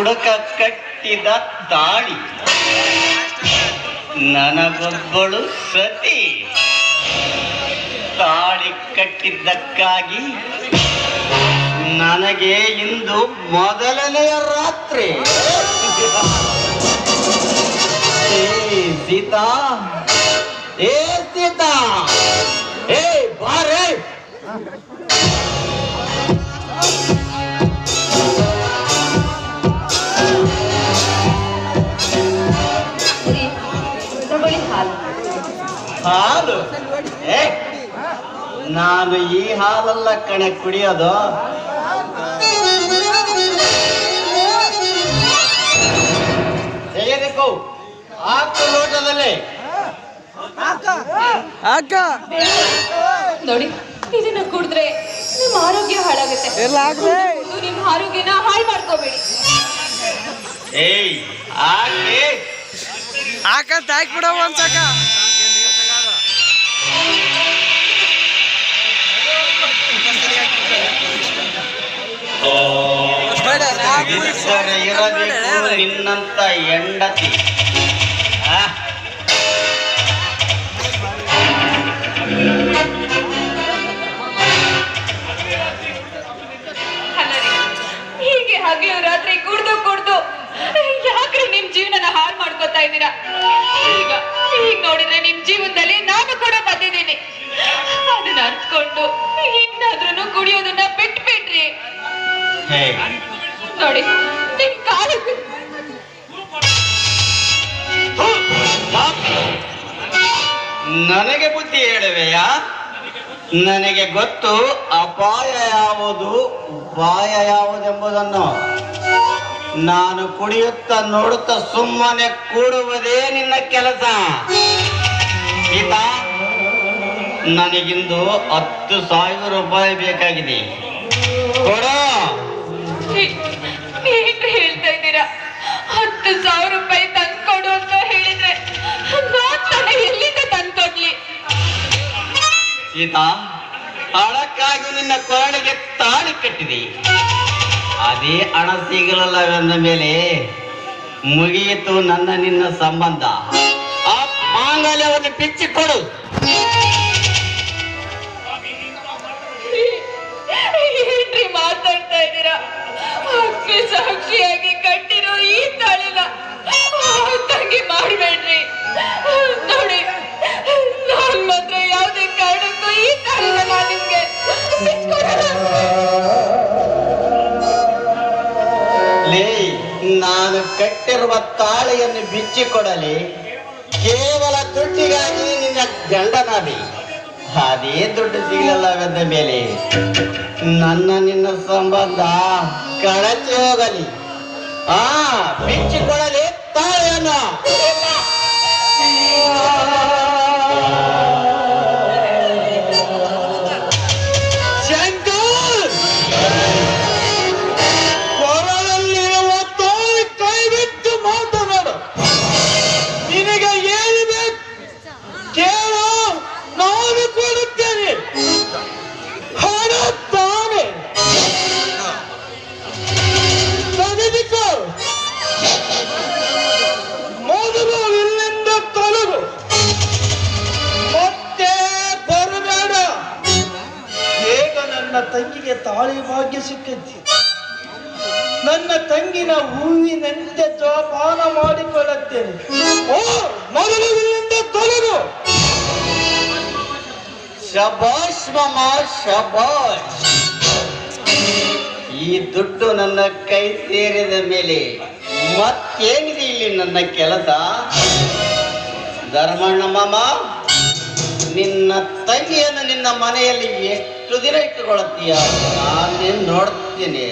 ಮುಡುಕ ಕಟ್ಟಿದ ತಾಳಿ ನನಗೊಬ್ಬಳು ಸತಿ. ತಾಳಿ ಕಟ್ಟಿದ್ದಕ್ಕಾಗಿ ನನಗೆ ಇಂದು ಮೊದಲನೆಯ ರಾತ್ರಿ. ಏ ಸೀತಾ, ಏ ಸೀತಾ, ಏ ಬಾರೆ. ಹಾಲು? ಏ ನಾನು ಈ ಹಾಲಲ್ಲ ಕಣೆ ಕುಡಿಯೋದು. ತೆಗೆದುಕೋ ಹಾಕು ಲೋಟದಲ್ಲಿ. ನೋಡಿ, ಇದನ್ನ ಕುಡಿದ್ರೆ ನಿಮ್ಮ ಆರೋಗ್ಯ ಹಾಳಾಗುತ್ತೆ. ನಿಮ್ಮ ಆರೋಗ್ಯನ ಹಾಳು ಮಾಡ್ಕೋಬೇಡಿ. ಏಯ್ ಹಾಕಿ ಹಾಕಂತ ಹಾಕ್ಬಿಡ ಒಂದ್ಸಕ. ಇರಬೇಕು ನಿನ್ನಂತ ಹೆಂಡತಿ. ಹೀಗೆ ಹಗಲು ರಾತ್ರಿ ಕುಡ್ದು ಕುಡ್ದು ಯಾಕ್ರೆ ನಿಮ್ ಜೀವನನ ಹಾಳು ಮಾಡ್ಕೋತಾ ಇದ್ದೀರಾ? ಈಗ ನೋಡಿದ್ರೆ ನಿಮ್ ಜೀವನದಲ್ಲಿ ನಾನು ಕೂಡ ಬಂದಿದ್ದೀನಿ. ಅದನ್ನ ಅರ್ತ್ಕೊಂಡು ಇನ್ನಾದ್ರೂ ಕುಡಿಯೋದನ್ನ ಬಿಟ್ಬಿಡ್ರಿ. ನೋಡಿ, ನಿಮ್ ಕಾಲ ನನಗೆ ಬುದ್ಧಿ ಹೇಳುವೆಯಾ? ನನಗೆ ಗೊತ್ತು ಅಪಾಯ ಯಾವುದು ಉಪಾಯ ಯಾವುದೆಂಬುದನ್ನು. ನಾನು ಕುಡಿಯುತ್ತಾ ನೋಡುತ್ತಾ ಸುಮ್ಮನೆ ಕೂಡುವುದೇ ನಿನ್ನ ಕೆಲಸ. ಗೀತಾ, ನನಗಿಂದು 10,000 ರೂಪಾಯಿ ಬೇಕಾಗಿದೆ, ಕೊಡು. ಹೇಳ್ತಾ ಇದ್ದೀರಾ? 10,000 ರೂಪಾಯಿ ತಂದ್ಕೊಡು ಅಂತ ಹೇಳಿದ್ರೆ ನಾನು ಎಲ್ಲಿಂದ ತಂದ್ಕೊಡ್ಲಿ? ಸೀತಾ, ಹಣಕ್ಕಾಗಿ ನಿನ್ನ ಕೊರಳಿಗೆ ತಾಳಿ ಕಟ್ಟಿದೆ. ಅದೇ ಹಣ ಸಿಗಲಿಲ್ಲವೆಂದ ಮೇಲೆ ಮುಗಿಯಿತು ನನ್ನ ನಿನ್ನ ಸಂಬಂಧ. ಆ ಮಾಂಗಲ್ಯವನ್ನು ಬಿಚ್ಚಿಕೊಡು. ಏನ್ರಿ ಮಾತಾಡ್ತಾ ಇದ್ದೀರಾ? ಅಗ್ನಿ ಸಾಕ್ಷಿಯಾಗಿ ಕಟ್ಟಿರೋ ಈ ತಾಳಿನ ತಂಗಿ ಮಾಡ್ಬೇಡ್ರಿ. ನೋಡಿ, ನಾನ್ ಮಾತ್ರ ಯಾವುದೇ ಕಾರಣಕ್ಕೂ ಈ ತಾಳಿನ ನಾನು ನಿಮ್ಗೆ ನಾನು ಕಟ್ಟಿರುವ ತಾಳಿಯನ್ನು ಬಿಚ್ಚಿಕೊಡಲಿ ಕೇವಲ ದುಡ್ಡಿಗಾಗಿ ನಿನ್ನ ಗಂಡನಾದಿ. ಅದೇ ದುಡ್ಡು ಸಿಗಲಿಲ್ಲವೆಂದ ಮೇಲೆ ನನ್ನ ನಿನ್ನ ಸಂಬಂಧ ಕಳಚಿ ಹೋಗಲಿ. ಬಿಚ್ಚಿಕೊಡಲಿ ತಾಳಿಯನ್ನು. ತಂಗಿಗೆ ತಾಳಿ ಭಾಗ್ಯ ಸಿಕ್ಕೈತಿ. ನನ್ನ ತಂಗಿನ ಹೂವಿನಂತೆ ಜೋಪಾನ ಮಾಡಿಕೊಳ್ಳುತ್ತೇನೆ. ಓ ಮೊದಲು ಇಲ್ಲಿಂದ ತೊಲಗು. ಶಬಾಷ್ ಮಾಮ, ಶಬಾಷ್. ಈ ದುಡ್ಡು ನನ್ನ ಕೈ ಸೇರಿದ ಮೇಲೆ ಮತ್ತೇನಿದೆ ಇಲ್ಲಿ ನನ್ನ ಕೆಲಸ? ಧರ್ಮಣ್ಣ ಮಾಮ, ನಿನ್ನ ತಂಗಿಯನ್ನು ನಿನ್ನ ಮನೆಯಲ್ಲಿ ಎಷ್ಟು ದಿನ ಇಟ್ಟುಕೊಳ್ಳುತ್ತೀಯ? ನಾನೇನು ನೋಡ್ತೀನಿ.